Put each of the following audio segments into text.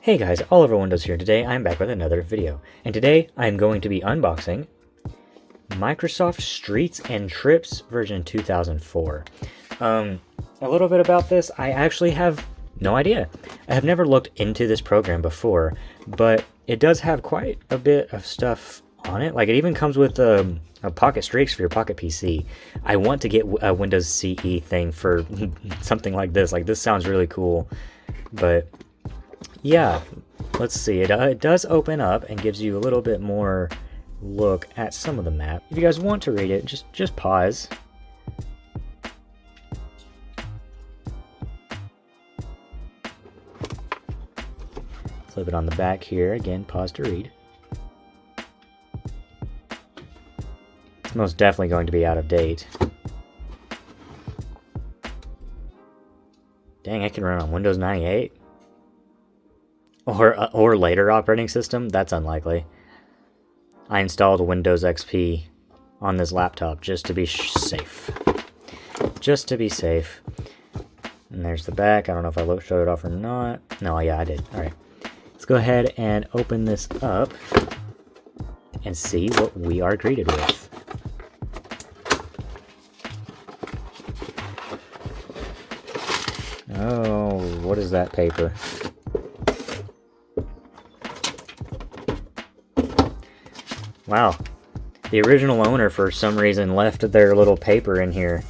Hey guys, Oliver Windows here. Today I'm back with another video, and today I'm going to be unboxing Microsoft Streets and Trips version 2004. A little bit about this, I actually have no idea. I have never looked into this program before, but it does have quite a bit of stuff on it. Like, it even comes with a Pocket Streaks for your Pocket PC. I want to get a Windows CE thing for something like this. Like, this sounds really cool, but yeah, let's see. It does open up and gives you a little bit more look at some of the map. If you guys want to read it, just pause. Flip it on the back here. Again, pause to read. It's most definitely going to be out of date. Dang, I can run on Windows 98? Or later operating system? That's unlikely. I installed Windows XP on this laptop just to be safe. Just to be safe. And there's the back. I don't know if I showed it off or not. No, yeah, I did. Alright. Let's go ahead and open this up and see what we are greeted with. Oh, what is that paper? Wow, the original owner for some reason left their little paper in here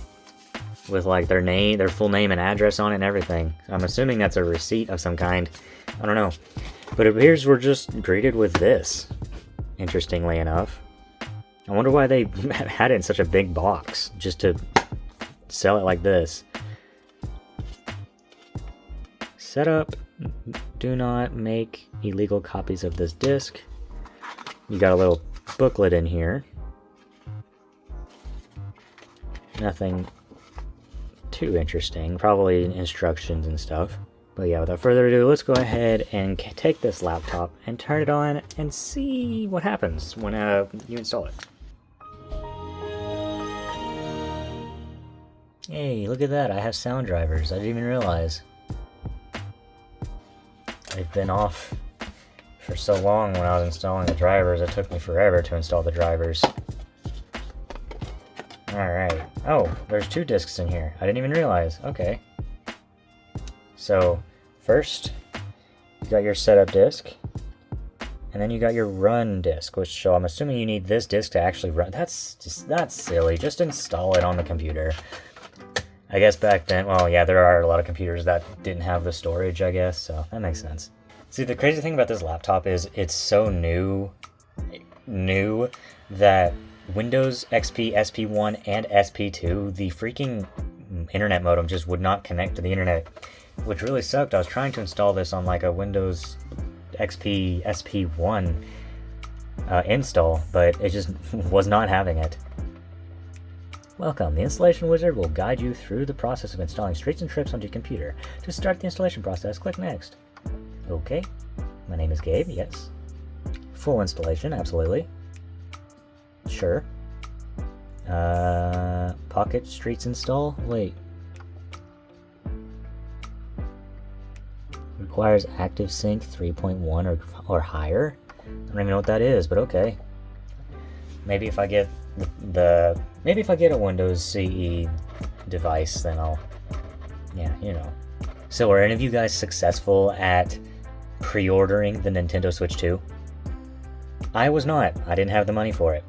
with like their name, their full name and address on it and everything. I'm assuming that's a receipt of some kind. I don't know. But it appears we're just greeted with this, interestingly enough. I wonder why they had it in such a big box just to sell it like this. Setup, do not make illegal copies of this disc. You got a little booklet in here. Nothing too interesting, probably instructions and stuff. But yeah, without further ado, let's go ahead and take this laptop and turn it on and see what happens when you install it. Hey, look at that, I have sound drivers. I didn't even realize. They've been off for so long when I was installing the drivers. It took me forever to install the drivers. Alright. Oh, there's two discs in here. I didn't even realize. Okay. So, first, you got your setup disk. And then you got your run disk, which, so I'm assuming you need this disk to actually run. That's silly. Just install it on the computer. I guess back then, well, yeah, there are a lot of computers that didn't have the storage, I guess, so that makes sense. See, the crazy thing about this laptop is it's so new that Windows XP, SP1, and SP2, the freaking internet modem just would not connect to the internet, which really sucked. I was trying to install this on like a Windows XP, SP1 install, but it just was not having it. Welcome, the installation wizard will guide you through the process of installing Streets and Trips onto your computer. To start the installation process, click Next. Okay, my name is Gabe, yes. Full installation, absolutely. Sure. Pocket Streets install? Wait. Requires Active Sync 3.1 or higher? I don't even know what that is, but okay. Maybe if I get maybe if I get a Windows CE device, then I'll, yeah, you know. So are any of you guys successful at pre-ordering the Nintendo Switch 2? I was not. I didn't have the money for it.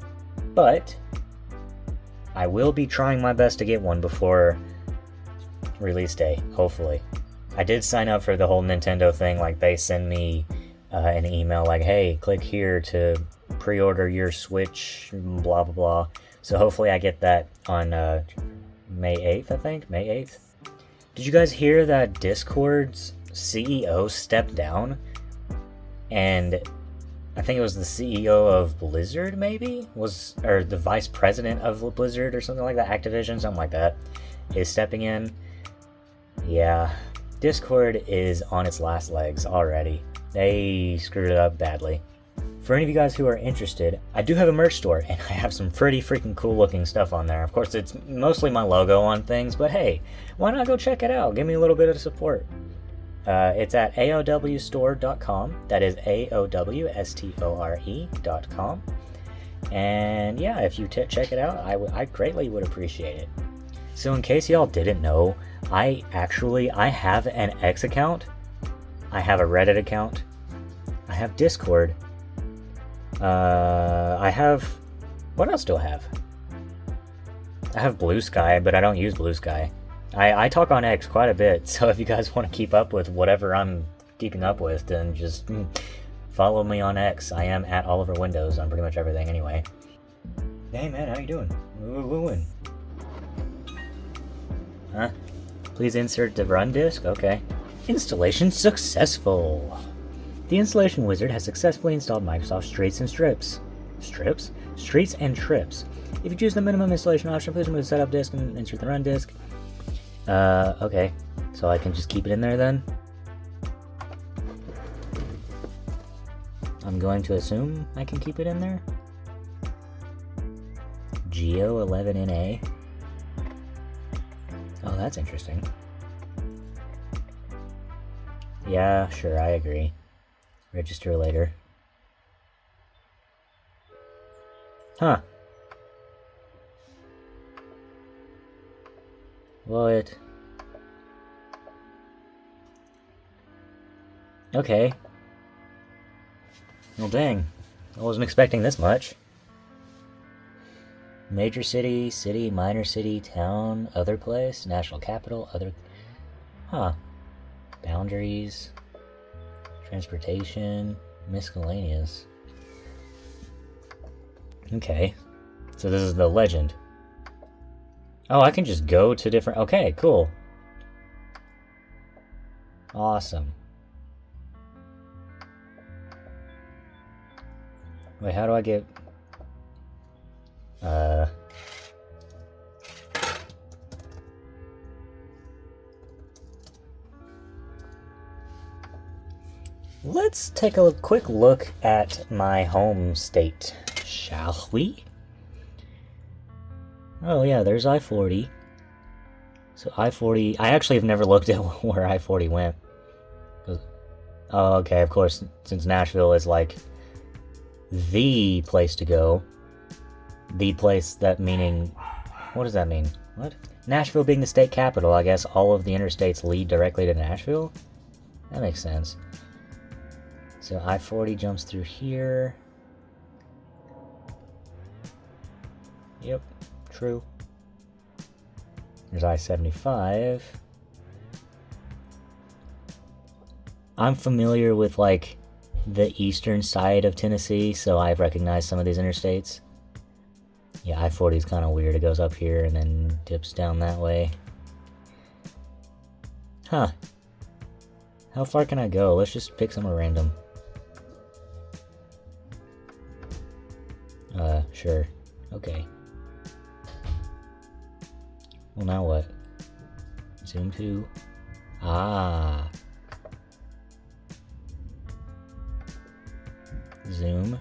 But I will be trying my best to get one before release day, hopefully. I did sign up for the whole Nintendo thing, like they send me an email like, hey, click here to pre-order your Switch, blah blah blah. So hopefully I get that on May 8th, I think? May 8th? Did you guys hear that Discord's CEO stepped down? And I think it was the CEO of Blizzard, maybe? Or the vice president of Blizzard or something like that, Activision, something like that, is stepping in. Yeah, Discord is on its last legs already. They screwed it up badly. For any of you guys who are interested, I do have a merch store, and I have some pretty freaking cool looking stuff on there. Of course, it's mostly my logo on things, but hey, why not go check it out? Give me a little bit of support. It's at aowstore.com. That is AOWSTORE.com. And yeah, if you check it out, I greatly would appreciate it. So in case y'all didn't know, I have an X account, I have a Reddit account, I have Discord, I have, what else do I have? I have Blue Sky, but I don't use Blue Sky. I talk on X quite a bit, so if you guys want to keep up with whatever I'm keeping up with, then just follow me on X. I am at Oliver Windows on pretty much everything anyway. Hey man, how you doing? Woo-woo-woo-woo. Huh? Please insert the run disk? Okay. Installation successful! The installation wizard has successfully installed Microsoft Streets and Strips. Strips? Streets and Trips. If you choose the minimum installation option, please remove the setup disk and insert the run disk. Okay. So I can just keep it in there then? I'm going to assume I can keep it in there? Geo 11NA. Oh, that's interesting. Yeah, sure, I agree. Register later. Huh. What? Okay. Well, dang. I wasn't expecting this much. Major city, city, minor city, town, other place, national capital, other... Huh. Boundaries, transportation, miscellaneous. Okay. So this is the legend. Oh, I can just go to different... Okay, cool. Awesome. Wait, how do I get... Let's take a quick look at my home state, shall we? Oh yeah, there's I-40. So I-40... I actually have never looked at where I-40 went. Oh, okay, of course, since Nashville is like the place to go. The place that meaning... What does that mean? What? Nashville being the state capital, I guess all of the interstates lead directly to Nashville? That makes sense. So I-40 jumps through here. Yep, true. There's I-75. I'm familiar with, like, the eastern side of Tennessee, so I've recognized some of these interstates. Yeah, I-40 is kind of weird. It goes up here and then dips down that way. Huh. How far can I go? Let's just pick somewhere random. Sure. Okay. Well, now what? Zoom to... Ah. Zoom.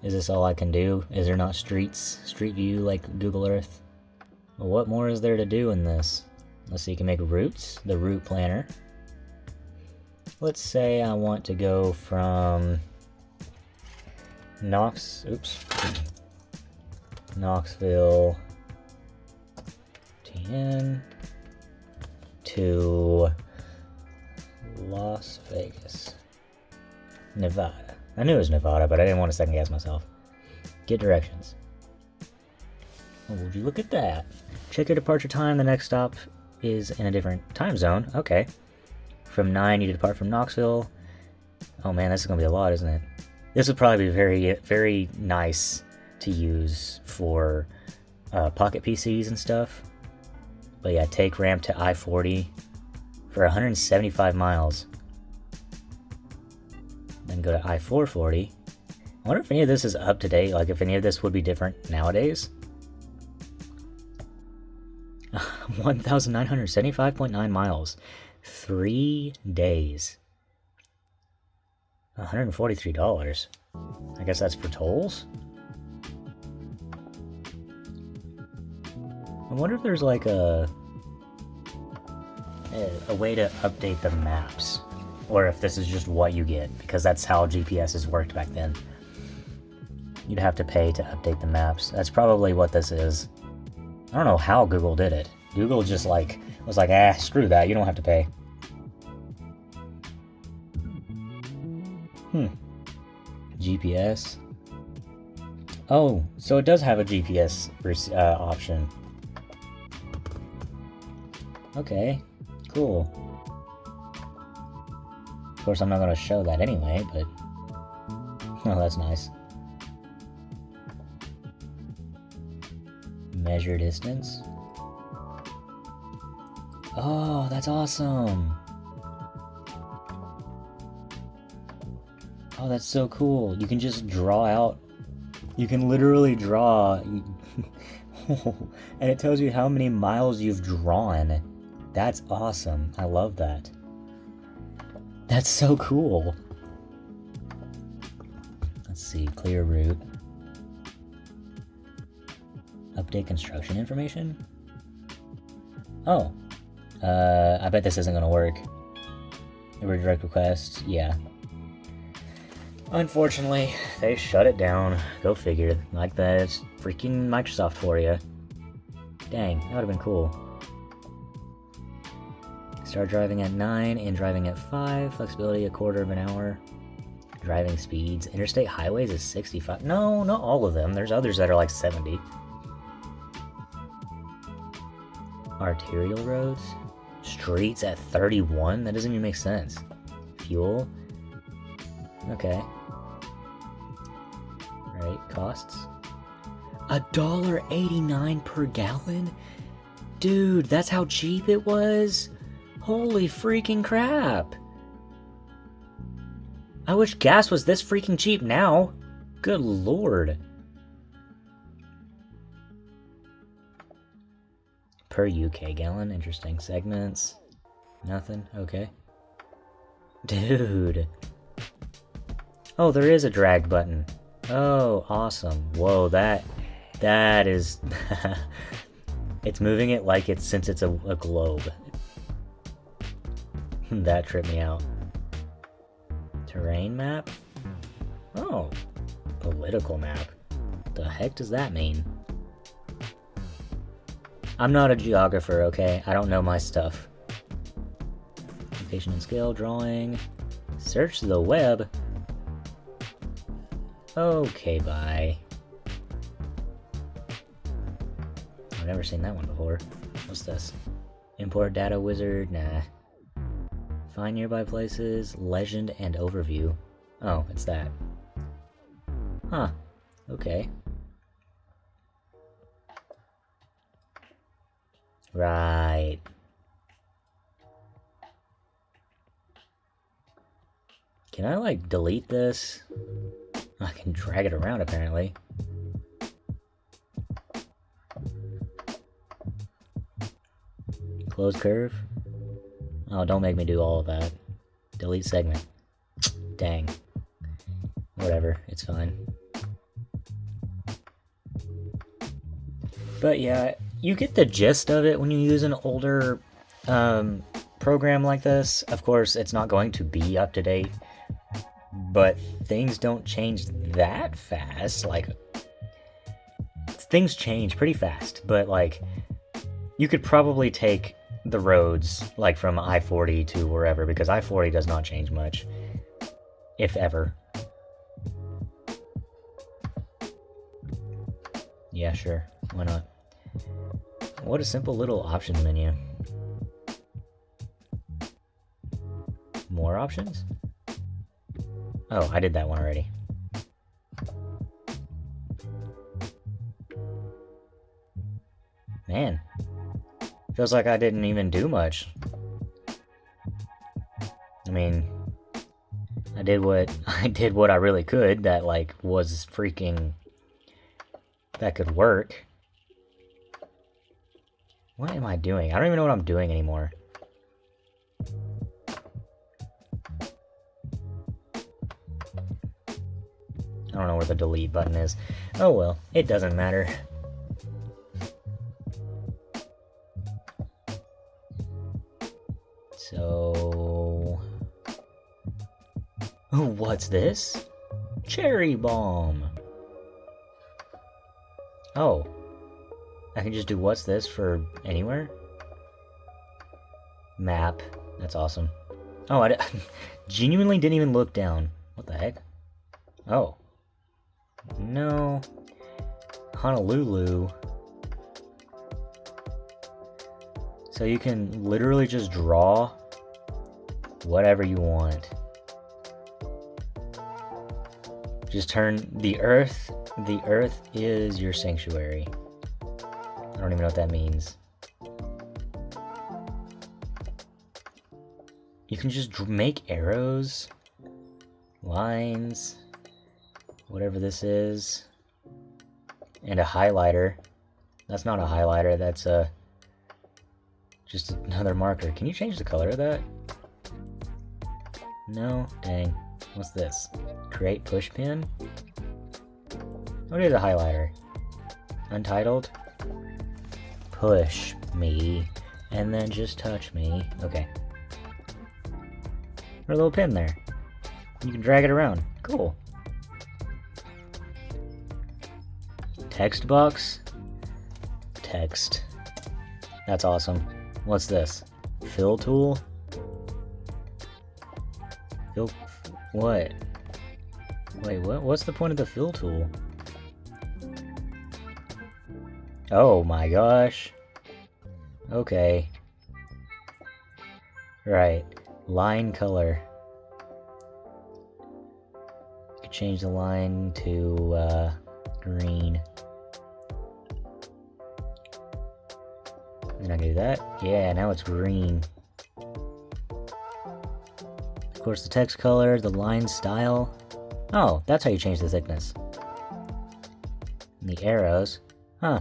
Is this all I can do? Is there not street view like Google Earth? Well, what more is there to do in this? Let's see, you can make routes, the route planner. Let's say I want to go from Knoxville, TN to Las Vegas, Nevada. I knew it was Nevada, but I didn't want to second guess myself. Get directions. Oh, would you look at that? Check your departure time. The next stop is in a different time zone. Okay. From 9, you depart from Knoxville. Oh man, this is going to be a lot, isn't it? This would probably be very, very nice to use for pocket PCs and stuff. But yeah, take ramp to I-40 for 175 miles. Then go to I-440. I wonder if any of this is up to date, like if any of this would be different nowadays. 1,975.9 miles. 3 days. $143. I guess that's for tolls? I wonder if there's like a a way to update the maps. Or if this is just what you get, because that's how GPSs worked back then. You'd have to pay to update the maps. That's probably what this is. I don't know how Google did it. Google just like was like, screw that, you don't have to pay. GPS. Oh, so it does have a GPS option. Okay, cool. Of course, I'm not going to show that anyway, but... Oh, that's nice. Measure distance. Oh, that's awesome! Oh, that's so cool. You can just draw out... You can literally draw... And it tells you how many miles you've drawn. That's awesome. I love that. That's so cool. Let's see. Clear route. Update construction information? Oh. I bet this isn't gonna work. Redirect request. Yeah. Unfortunately, they shut it down. Go figure. Like that, it's freaking Microsoft for you. Dang, that would have been cool. Start driving at 9 and driving at 5. Flexibility a quarter of an hour. Driving speeds. Interstate highways is 65. No, not all of them. There's others that are like 70. Arterial roads. Streets at 31? That doesn't even make sense. Fuel. Okay. Right, costs. $1.89 per gallon? Dude, that's how cheap it was? Holy freaking crap! I wish gas was this freaking cheap now. Good lord. Per UK gallon, interesting. Segments. Nothing, okay. Dude. Oh, there is a drag button. Oh, awesome. Whoa, that is... It's moving it like it's, since it's a globe. That tripped me out. Terrain map? Oh, political map. The heck does that mean? I'm not a geographer, okay? I don't know my stuff. Location and scale, drawing. Search the web. Okay, bye. I've never seen that one before. What's this? Import data wizard? Nah. Find nearby places, legend, and overview. Oh, it's that. Huh. Okay. Right. Can I, like, delete this? I can drag it around, apparently. Close curve? Oh, don't make me do all of that. Delete segment. Dang. Whatever, it's fine. But yeah, you get the gist of it when you use an older program like this. Of course, it's not going to be up to date, but things don't change that fast. Like, things change pretty fast, but like, you could probably take the roads like from I-40 to wherever, because I-40 does not change much, if ever. Yeah, sure, why not? What a simple little options menu. More options? Oh, I did that one already. Man, feels like I didn't even do much. I mean, I did what I really could that, like, was freaking... that could work. What am I doing? I don't even know what I'm doing anymore. I don't know where the delete button is. Oh well, it doesn't matter. So... Oh, what's this? Cherry bomb! Oh. I can just do what's this for anywhere? Map. That's awesome. Oh, I genuinely didn't even look down. What the heck? Oh. No. Honolulu. So you can literally just draw whatever you want. Just turn the earth is your sanctuary. I don't even know what that means. You can just make arrows, lines, whatever this is, and a highlighter. That's not a highlighter, that's just another marker. Can you change the color of that? No? Dang. What's this? Create push pin? What is a highlighter? Untitled? Push me, and then just touch me. Okay. Or a little pin there. You can drag it around. Cool. Text box? Text. That's awesome. What's this? Fill tool? Fill... What? Wait, what? What's the point of the fill tool? Oh my gosh. Okay. Right. Line color. You could change the line to green. Then I do that. Yeah, now it's green. Of course, the text color, the line style. Oh, that's how you change the thickness. And the arrows. Huh.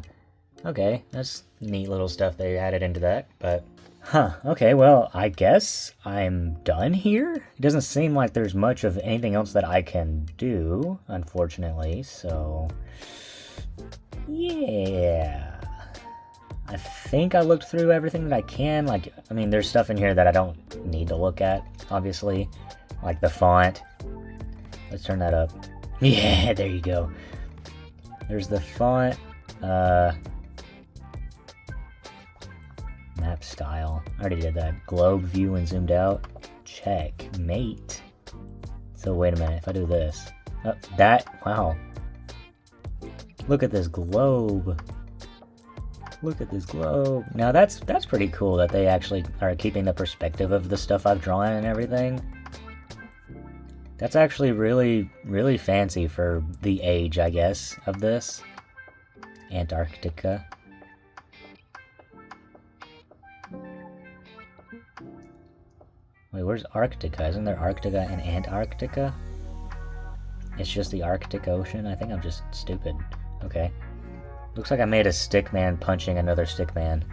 Okay, that's neat little stuff they added into that, but... Huh, okay, well, I guess I'm done here? It doesn't seem like there's much of anything else that I can do, unfortunately, so... Yeah... I think I looked through everything that I can, like, I mean, there's stuff in here that I don't need to look at, obviously. Like the font. Let's turn that up. Yeah, there you go. There's the font, map style. I already did that. Globe view and zoomed out. Checkmate. So wait a minute, if I do this. Wow. Look at this globe. Look at this globe. Now that's pretty cool that they actually are keeping the perspective of the stuff I've drawn and everything. That's actually really, really fancy for the age, I guess, of this. Antarctica. Wait, where's Arctica? Isn't there Arctica and Antarctica? It's just the Arctic Ocean? I think I'm just stupid. Okay. Looks like I made a stick man punching another stick man.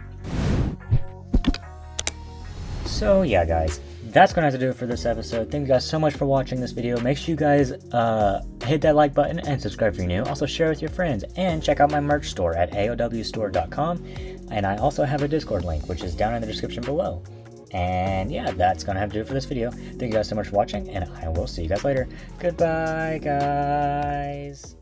So yeah, guys. That's going to have to do it for this episode. Thank you guys so much for watching this video. Make sure you guys hit that like button and subscribe if you're new. Also share with your friends and check out my merch store at aowstore.com. And I also have a Discord link, which is down in the description below. And yeah, that's going to have to do it for this video. Thank you guys so much for watching, and I will see you guys later. Goodbye, guys.